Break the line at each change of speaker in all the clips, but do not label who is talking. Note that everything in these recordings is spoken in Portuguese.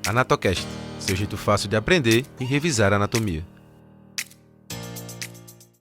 Anatocast, seu jeito fácil de aprender e revisar a anatomia.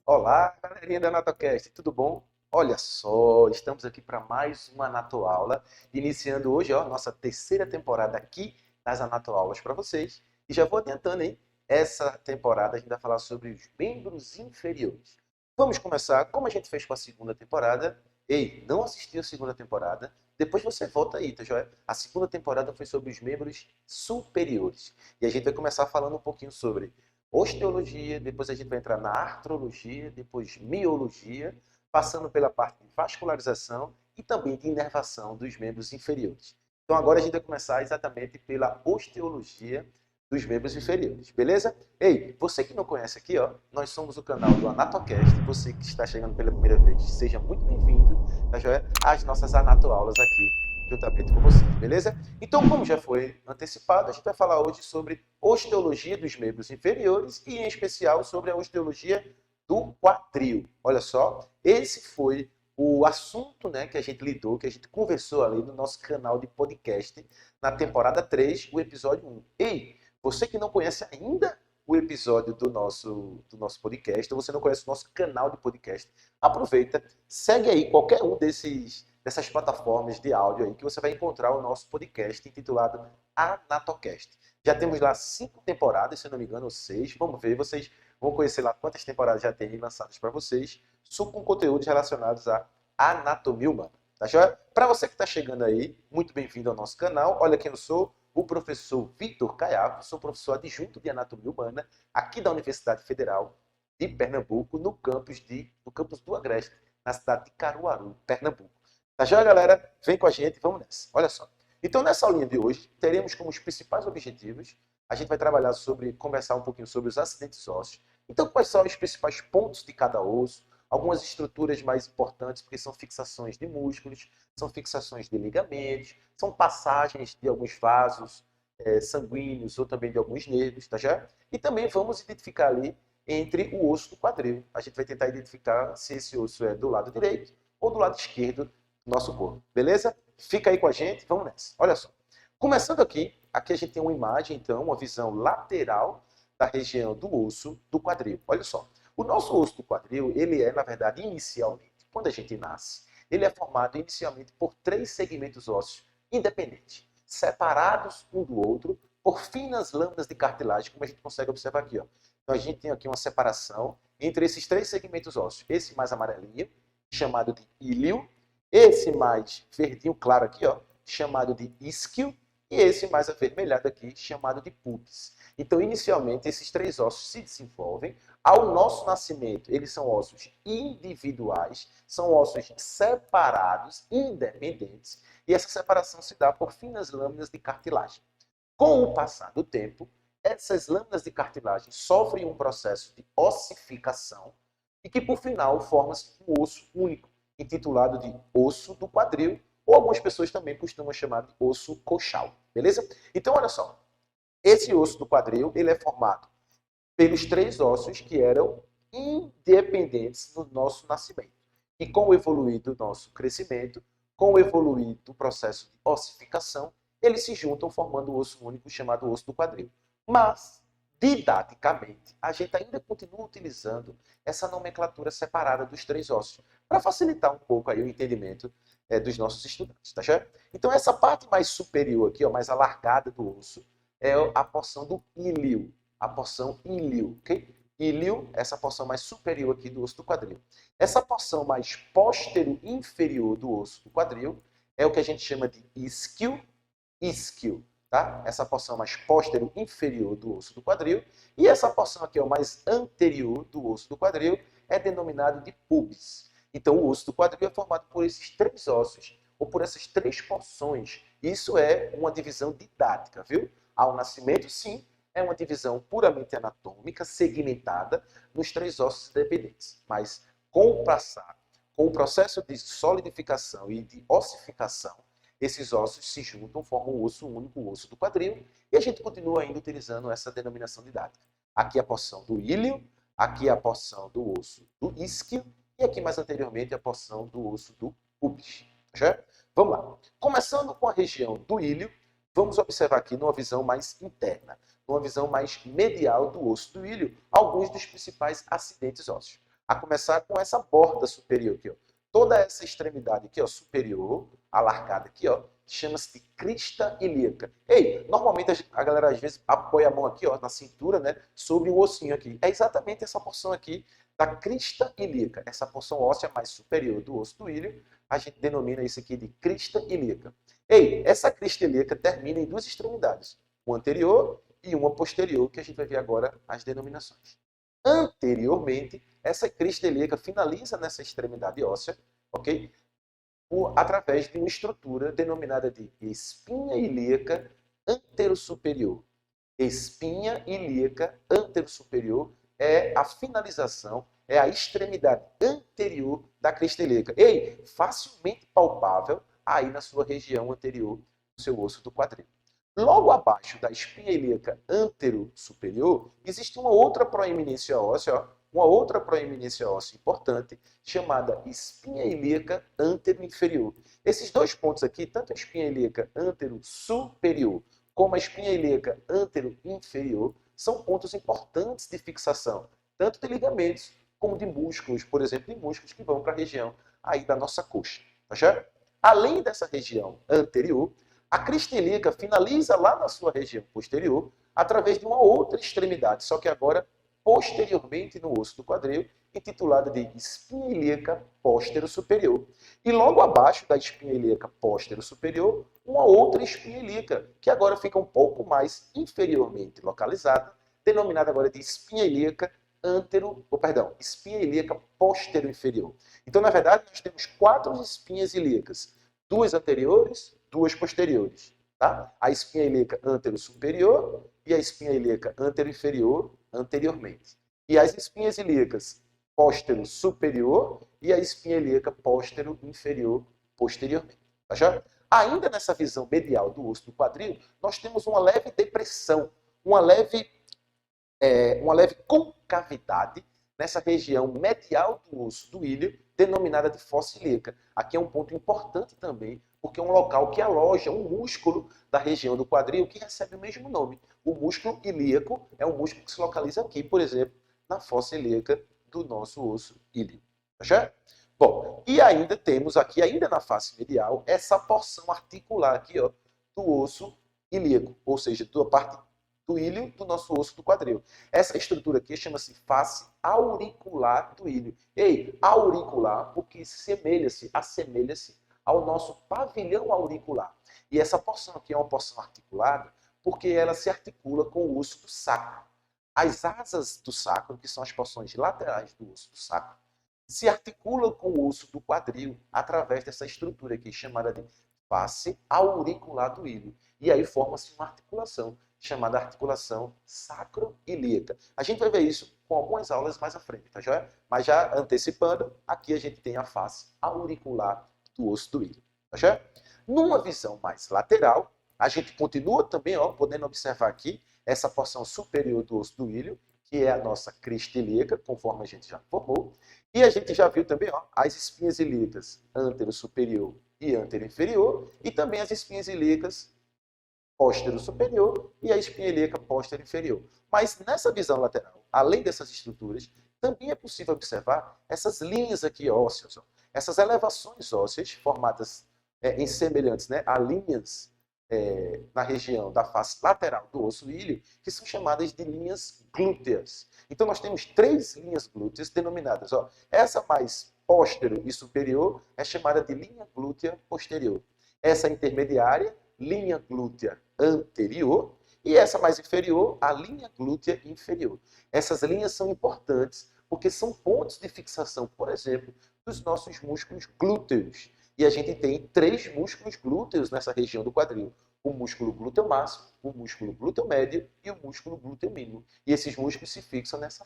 Olá, galerinha da Anatocast, tudo bom? Olha só, estamos aqui para mais uma Anatoaula, iniciando hoje, nossa terceira temporada aqui das Anatoaulas para vocês. E já vou adiantando, hein? Essa temporada a gente vai falar sobre os membros inferiores. Vamos começar como a gente fez com a segunda temporada. Ei, não assistiu a segunda temporada? Depois você volta aí, tá joia? A segunda temporada foi sobre os membros superiores. E a gente vai começar falando um pouquinho sobre osteologia, depois a gente vai entrar na artrologia, depois miologia, passando pela parte de vascularização e também de inervação dos membros inferiores. Então agora a gente vai começar exatamente pela osteologia dos membros inferiores, beleza? Ei, você que não conhece aqui, nós somos o canal do Anatocast. Você que está chegando pela primeira vez, seja muito bem-vindo, tá joia? Às nossas anatoaulas aqui juntamente com vocês, beleza? Então, como já foi antecipado, a gente vai falar hoje sobre osteologia dos membros inferiores e, em especial, sobre a osteologia do quadril. Olha só, esse foi o assunto, né, que a gente lidou, que a gente conversou ali no nosso canal de podcast na temporada 3, o episódio 1. Ei, você que não conhece ainda o episódio do nosso podcast, ou você não conhece o nosso canal de podcast, aproveita, segue aí qualquer um dessas plataformas de áudio aí que você vai encontrar o nosso podcast intitulado Anatocast. Já temos lá 5 temporadas, se não me engano, ou 6. Vamos ver, vocês vão conhecer lá quantas temporadas já tem lançadas para vocês, com conteúdos relacionados à anatomia humana. Tá joia? Para você que está chegando aí, muito bem-vindo ao nosso canal. Olha quem eu sou, o professor Vitor Caiaco, sou professor adjunto de anatomia humana aqui da Universidade Federal de Pernambuco, no campus do Agreste, na cidade de Caruaru, Pernambuco. Tá joia, galera? Vem com a gente, vamos nessa. Olha só. Então, nessa aulinha de hoje, teremos como os principais objetivos, a gente vai trabalhar conversar um pouquinho sobre os acidentes ósseos. Então, quais são os principais pontos de cada osso, algumas estruturas mais importantes, porque são fixações de músculos, são fixações de ligamentos, são passagens de alguns vasos sanguíneos ou também de alguns nervos, tá já? E também vamos identificar ali entre o osso do quadril. A gente vai tentar identificar se esse osso é do lado direito ou do lado esquerdo do nosso corpo, beleza? Fica aí com a gente, vamos nessa. Olha só. Começando aqui a gente tem uma imagem, então, uma visão lateral da região do osso do quadril. Olha só. O nosso osso do quadril, ele é, na verdade, inicialmente, quando a gente nasce, ele é formado inicialmente por 3 segmentos ósseos independentes, separados um do outro por finas lâminas de cartilagem, como a gente consegue observar aqui. Então a gente tem aqui uma separação entre esses 3 segmentos ósseos. Esse mais amarelinho, chamado de íleo, esse mais verdinho claro aqui, chamado de isquio, e esse mais avermelhado aqui, chamado de pubis. Então, inicialmente, esses 3 ossos se desenvolvem. Ao nosso nascimento, eles são ossos individuais, são ossos separados, independentes, e essa separação se dá por finas lâminas de cartilagem. Com o passar do tempo, essas lâminas de cartilagem sofrem um processo de ossificação e que, por final, forma-se um osso único, intitulado de osso do quadril, ou algumas pessoas também costumam chamar de osso coxal, beleza? Então, olha só, esse osso do quadril, ele é formado pelos 3 ossos que eram independentes no nosso nascimento. E com o evoluir do nosso crescimento, com o evoluir do processo de ossificação, eles se juntam formando o osso único chamado osso do quadril. Mas, didaticamente, a gente ainda continua utilizando essa nomenclatura separada dos 3 ossos, para facilitar um pouco aí o entendimento dos nossos estudantes, tá certo? Então, essa parte mais superior aqui, mais alargada do osso, é a porção do íleo, a porção íleo, ok? Íleo, essa porção mais superior aqui do osso do quadril. Essa porção mais póstero-inferior do osso do quadril é o que a gente chama de isquio, tá? Essa porção mais póstero-inferior do osso do quadril. E essa porção aqui, mais anterior do osso do quadril, é denominado de pubis. Então, o osso do quadril é formado por esses 3 ossos, ou por essas 3 porções. Isso é uma divisão didática, viu? Ao nascimento, sim, é uma divisão puramente anatômica, segmentada, nos 3 ossos independentes. Mas, com o passar, com o processo de solidificação e de ossificação, esses ossos se juntam, formam um osso único, o osso do quadril, e a gente continua ainda utilizando essa denominação didática. Aqui a porção do íleo, aqui a porção do osso do isquio, e aqui mais anteriormente a porção do osso do pubis. Vamos lá. Começando com a região do íleo, vamos observar aqui numa visão mais interna, numa visão mais medial do osso do ilho, alguns dos principais acidentes ósseos. A começar com essa borda superior aqui, ó. Toda essa extremidade aqui, ó, superior, alargada aqui, ó, chama-se de crista ilíaca. Ei, normalmente a galera às vezes apoia a mão aqui, ó, na cintura, né, sobre o ossinho aqui. É exatamente essa porção aqui da crista ilíaca, essa porção óssea mais superior do osso do ilho, a gente denomina isso aqui de crista ilíaca. Ei, essa crista ilíaca termina em duas extremidades, uma anterior e uma posterior, que a gente vai ver agora as denominações. Anteriormente, essa crista ilíaca finaliza nessa extremidade óssea, ok? Através de uma estrutura denominada de espinha ilíaca anterosuperior. Espinha ilíaca anterosuperior é a finalização, é a extremidade anterior da crista ilíaca. Ei, facilmente palpável aí na sua região anterior do seu osso do quadril. Logo abaixo da espinha ilíaca anterosuperior, existe uma outra proeminência óssea, ó, uma outra proeminência óssea importante, chamada espinha ilíaca anteroinferior. Esses dois pontos aqui, tanto a espinha ilíaca anterosuperior como a espinha ilíaca anteroinferior, são pontos importantes de fixação, tanto de ligamentos como de músculos, por exemplo, de músculos que vão para a região aí da nossa coxa. Tá certo? Além dessa região anterior, a crista ilíaca finaliza lá na sua região posterior, através de uma outra extremidade, só que agora posteriormente no osso do quadril, intitulada de espinha ilíaca póstero-superior. E logo abaixo da espinha ilíaca póstero-superior, uma outra espinha ilíaca, que agora fica um pouco mais inferiormente localizada, denominada agora de espinha ilíaca espinha ilíaca póstero-inferior. Então, na verdade, nós temos 4 espinhas ilíacas, 2 anteriores, 2 posteriores. Tá? A espinha ilíaca antero-superior e a espinha ilíaca antero-inferior anteriormente. E as espinhas ilíacas póstero-superior e a espinha ilíaca póstero-inferior posteriormente. Tá já? Ainda nessa visão medial do osso do quadril, nós temos uma leve depressão, uma leve concavidade nessa região medial do osso do ilho, denominada de fossa ilíaca. Aqui é um ponto importante também, porque é um local que aloja um músculo da região do quadril que recebe o mesmo nome. O músculo ilíaco é um músculo que se localiza aqui, por exemplo, na fossa ilíaca do nosso osso ilíaco. Tá certo? Bom, e ainda temos aqui, ainda na face medial, essa porção articular aqui, ó, do osso ilíaco, ou seja, da parte do ilho do nosso osso do quadril. Essa estrutura aqui chama-se face auricular do ilho. Ei, auricular, porque assemelha-se ao nosso pavilhão auricular. E essa porção aqui é uma porção articulada porque ela se articula com o osso do sacro. As asas do sacro, que são as porções laterais do osso do sacro, se articulam com o osso do quadril através dessa estrutura aqui chamada de face auricular do ilho. E aí forma-se uma articulação chamada articulação sacro-ilíaca. A gente vai ver isso com algumas aulas mais à frente, tá joia? Mas já antecipando, aqui a gente tem a face auricular do osso do ilho, tá joia? Numa visão mais lateral, a gente continua também, ó, podendo observar aqui essa porção superior do osso do ilho, que é a nossa crista ilíaca, conforme a gente já formou. E a gente já viu também, ó, as espinhas ilíacas antero-superior e antero-inferior, e também as espinhas ilíacas póstero-superior e a espinha ilíaca póstero-inferior. Mas nessa visão lateral, além dessas estruturas, também é possível observar essas linhas aqui ósseas, ó, essas elevações ósseas formadas em semelhantes, né, a linhas na região da face lateral do osso ilho, que são chamadas de linhas glúteas. Então nós temos 3 linhas glúteas denominadas. Ó, essa mais póstero e superior é chamada de linha glútea posterior. Essa intermediária, linha glútea anterior, e essa mais inferior, a linha glútea inferior. Essas linhas são importantes porque são pontos de fixação, por exemplo, dos nossos músculos glúteos. E a gente tem 3 músculos glúteos nessa região do quadril. O músculo glúteo máximo, o músculo glúteo médio e o músculo glúteo mínimo. E esses músculos se fixam nessa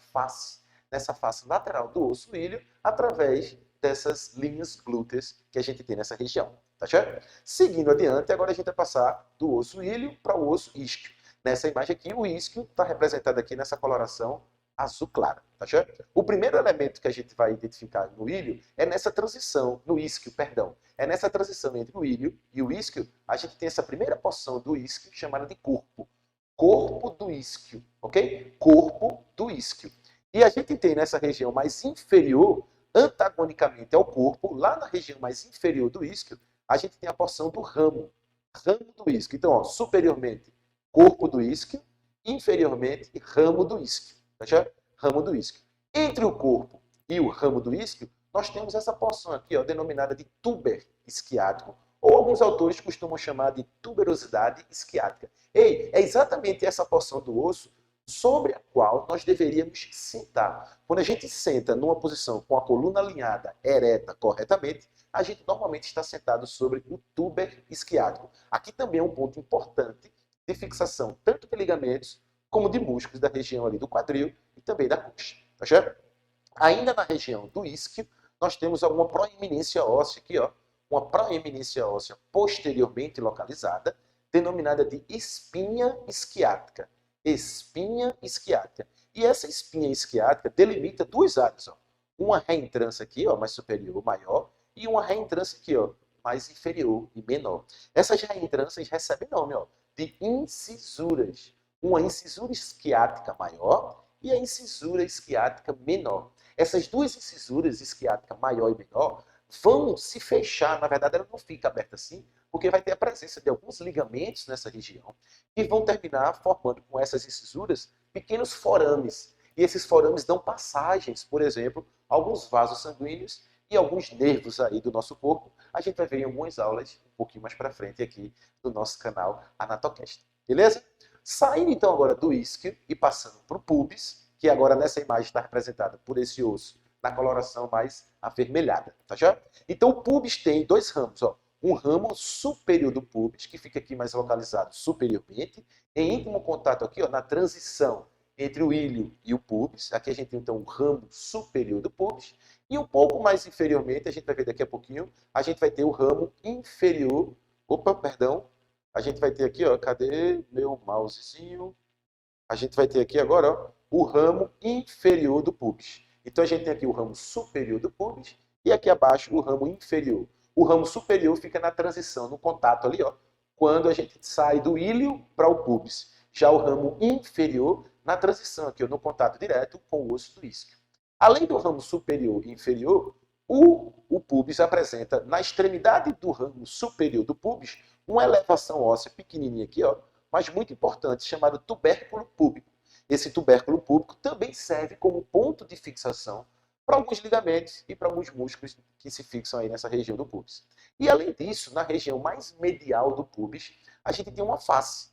face lateral do osso ilho, através dessas linhas glúteas que a gente tem nessa região. Tá certo? Seguindo adiante, agora a gente vai passar do osso ilho para o osso isquio. Nessa imagem aqui, o isquio está representado aqui nessa coloração azul clara, tá certo? O primeiro elemento que a gente vai identificar no ilho é nessa transição, no isquio, perdão. É nessa transição entre o ilho e o isquio, a gente tem essa primeira porção do isquio chamada de corpo. Corpo do isquio, ok? Corpo do isquio. E a gente tem nessa região mais inferior, antagonicamente ao corpo, lá na região mais inferior do isquio, a gente tem a porção do ramo. Ramo do isquio. Então, ó, superiormente, corpo do isquio, inferiormente, ramo do isquio. Tá certo? Ramo do isquio. Entre o corpo e o ramo do isquio, nós temos essa porção aqui, ó, denominada de túber isquiático, ou alguns autores costumam chamar de tuberosidade isquiática. Ei, é exatamente essa porção do osso sobre a qual nós deveríamos sentar. Quando a gente senta numa posição com a coluna alinhada, ereta, corretamente, a gente normalmente está sentado sobre o túber isquiático. Aqui também é um ponto importante de fixação tanto de ligamentos como de músculos da região ali do quadril e também da coxa. Tá certo? Ainda na região do isquio, nós temos alguma proeminência óssea aqui, ó, uma proeminência óssea posteriormente localizada, denominada de espinha isquiática. Espinha isquiática. E essa espinha isquiática delimita duas áreas, ó. Uma reentrância aqui, ó, mais superior, maior, e uma reentrância aqui, ó, mais inferior e menor. Essas reentrâncias recebem nome, ó, de incisuras. Uma incisura isquiática maior e a incisura isquiática menor. Essas duas incisuras, isquiática maior e menor, vão se fechar. Na verdade, ela não fica aberta assim, porque vai ter a presença de alguns ligamentos nessa região que vão terminar formando com essas incisuras pequenos forames. E esses forames dão passagens, por exemplo, a alguns vasos sanguíneos e alguns nervos aí do nosso corpo. A gente vai ver em algumas aulas um pouquinho mais para frente aqui do nosso canal Anatocast. Beleza? Saindo então agora do isquio e passando para o pubis, que agora nessa imagem está representada por esse osso na coloração mais avermelhada, tá já? Então o pubis tem dois ramos, ó. Um ramo superior do pubis, que fica aqui mais localizado superiormente, em íntimo contato aqui, ó, na transição entre o ilho e o pubis. Aqui a gente tem então um ramo superior do pubis. E um pouco mais inferiormente, a gente vai ver daqui a pouquinho, a gente vai ter o ramo inferior. Opa, perdão. A gente vai ter aqui, ó, cadê meu mousezinho? A gente vai ter aqui agora, ó, o ramo inferior do pubis. Então a gente tem aqui o ramo superior do pubis e aqui abaixo o ramo inferior. O ramo superior fica na transição, no contato ali, ó, quando a gente sai do ilho para o pubis. Já o ramo inferior na transição aqui, ó, no contato direto com o osso do isquio. Além do ramo superior e inferior, o pubis apresenta na extremidade do ramo superior do pubis uma elevação óssea pequenininha aqui, ó, mas muito importante, chamado tubérculo púbico. Esse tubérculo púbico também serve como ponto de fixação para alguns ligamentos e para alguns músculos que se fixam aí nessa região do pubis. E além disso, na região mais medial do pubis, a gente tem uma face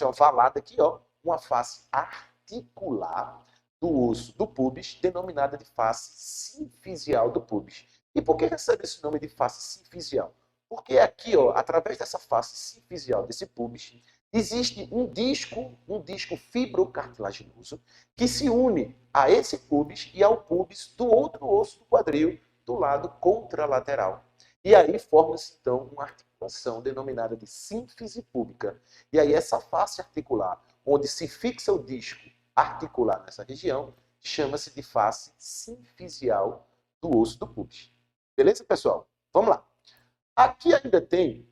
ovalada aqui, ó, uma face articular do osso do pubis, denominada de face sinfisial do pubis. E por que recebe esse nome de face sinfisial? Porque aqui, ó, através dessa face sinfisial desse pubis, existe um disco fibrocartilaginoso, que se une a esse pubis e ao pubis do outro osso do quadril, do lado contralateral. E aí forma-se, então, uma articulação denominada de sínfise púbica. E aí essa face articular, onde se fixa o disco articular nessa região, chama-se de face sinfisial do osso do pubis. Beleza, pessoal? Vamos lá. Aqui ainda tem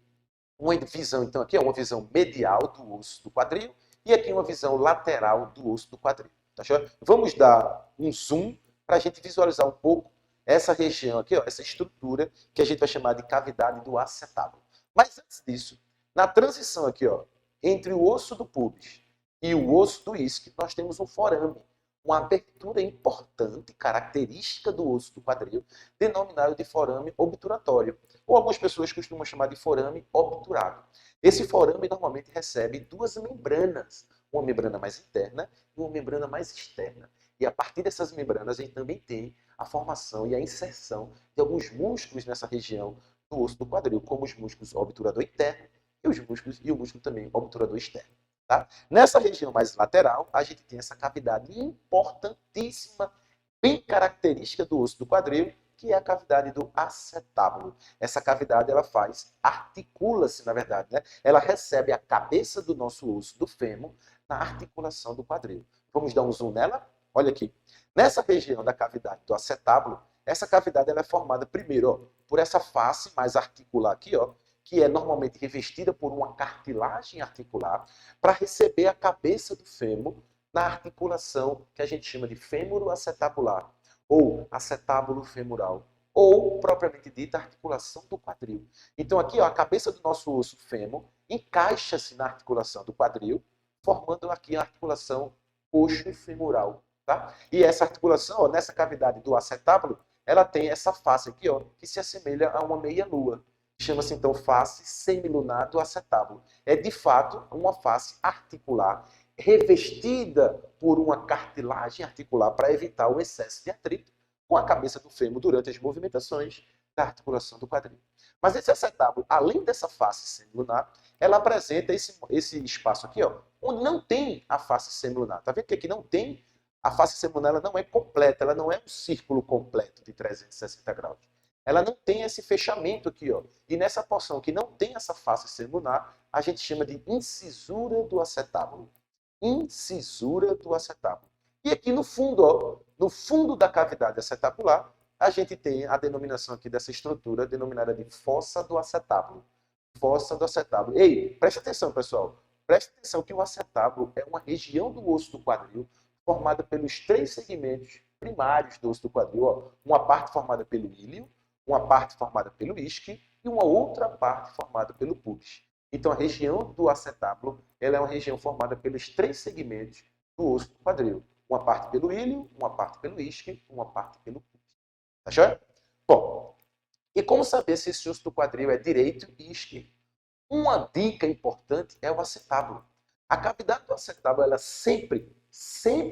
uma visão, então, aqui é uma visão medial do osso do quadril e aqui uma visão lateral do osso do quadril. Tá certo? Vamos dar um zoom para a gente visualizar um pouco essa região aqui, ó, essa estrutura que a gente vai chamar de cavidade do acetábulo. Mas antes disso, na transição aqui, ó, entre o osso do pubis e o osso do isquio, nós temos um forame, uma abertura importante, característica do osso do quadril, denominado de forame obturatório, ou algumas pessoas costumam chamar de forame obturado. Esse forame normalmente recebe duas membranas, uma membrana mais interna e uma membrana mais externa. E a partir dessas membranas a gente também tem a formação e a inserção de alguns músculos nessa região do osso do quadril, como os músculos obturador interno e o músculo também obturador externo. Tá? Nessa região mais lateral, a gente tem essa cavidade importantíssima, bem característica do osso do quadril, que é a cavidade do acetábulo. Essa cavidade ela articula-se, na verdade, né? Ela recebe a cabeça do nosso osso do fêmur na articulação do quadril. Vamos dar um zoom nela? Olha aqui. Nessa região da cavidade do acetábulo, essa cavidade ela é formada primeiro, ó, por essa face mais articular aqui, ó, que é normalmente revestida por uma cartilagem articular, para receber a cabeça do fêmur na articulação que a gente chama de fêmur acetabular, ou acetábulo femoral, ou, propriamente dita, articulação do quadril. Então aqui, ó, a cabeça do nosso osso fêmur encaixa-se na articulação do quadril, formando aqui a articulação coxo-femoral. Tá? E essa articulação, ó, nessa cavidade do acetábulo, ela tem essa face aqui, ó, que se assemelha a uma meia-lua. Chama-se, então, face semilunar do acetábulo. É, de fato, uma face articular revestida por uma cartilagem articular para evitar o excesso de atrito com a cabeça do fêmur durante as movimentações da articulação do quadril. Mas esse acetábulo, além dessa face semilunar, ela apresenta esse espaço aqui, ó, onde não tem a face semilunar. Tá vendo que aqui não tem? A face semilunar, ela não é completa, ela não é um círculo completo de 360 graus. Ela não tem esse fechamento aqui, ó. E nessa porção que não tem essa face semilunar, a gente chama de incisura do acetábulo. Incisura do acetábulo. E aqui no fundo, ó, no fundo da cavidade acetabular, a gente tem a denominação aqui dessa estrutura denominada de fossa do acetábulo. Fossa do acetábulo. Ei, preste atenção, pessoal. Preste atenção que o acetábulo é uma região do osso do quadril formada pelos 3 segmentos primários do osso do quadril. Ó. Uma parte formada pelo íleo, uma parte formada pelo isque e uma outra parte formada pelo pubis. Então, a região do acetábulo ela é uma região formada pelos 3 segmentos do osso do quadril. Uma parte pelo íleo, uma parte pelo isque, uma parte pelo pubis. Tá certo? Bom, e como saber se esse osso do quadril é direito e esquerdo? Uma dica importante é o acetábulo. A cavidade do acetábulo, ela sempre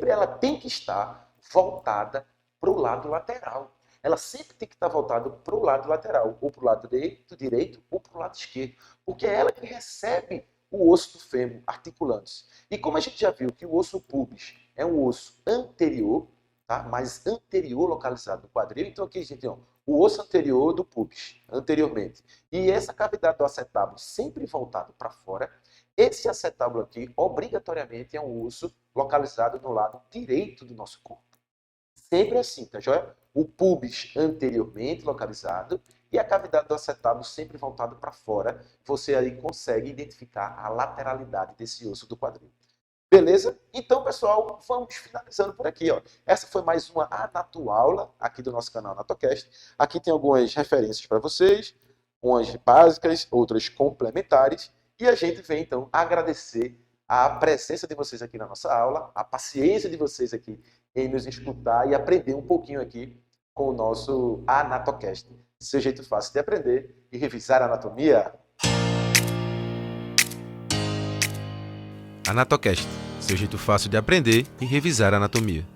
ela tem que estar voltada para o lado lateral. Ela sempre tem que estar voltada para o lado lateral, ou para o lado direito ou para o lado esquerdo. Porque é ela que recebe o osso do fêmur articulando-se. E como a gente já viu que o osso pubis é um osso anterior, tá? Mais anterior localizado no quadril, então aqui a gente tem o osso anterior do pubis, anteriormente. E essa cavidade do acetábulo sempre voltado para fora. Esse acetábulo aqui, obrigatoriamente, é um osso localizado no lado direito do nosso corpo. Sempre assim, tá joia? O pubis anteriormente localizado e a cavidade do acetábulo sempre voltado para fora. Você aí consegue identificar a lateralidade desse osso do quadril. Beleza? Então, pessoal, vamos finalizando por aqui. Ó. Essa foi mais uma anatoaula aqui do nosso canal AnatoCast. Aqui tem algumas referências para vocês, umas básicas, outras complementares. E a gente vem, então, agradecer a presença de vocês aqui na nossa aula, a paciência de vocês aqui em nos escutar e aprender um pouquinho aqui com o nosso AnatoCast. Seu jeito fácil de aprender e revisar a anatomia.
AnatoCast, seu jeito fácil de aprender e revisar a anatomia.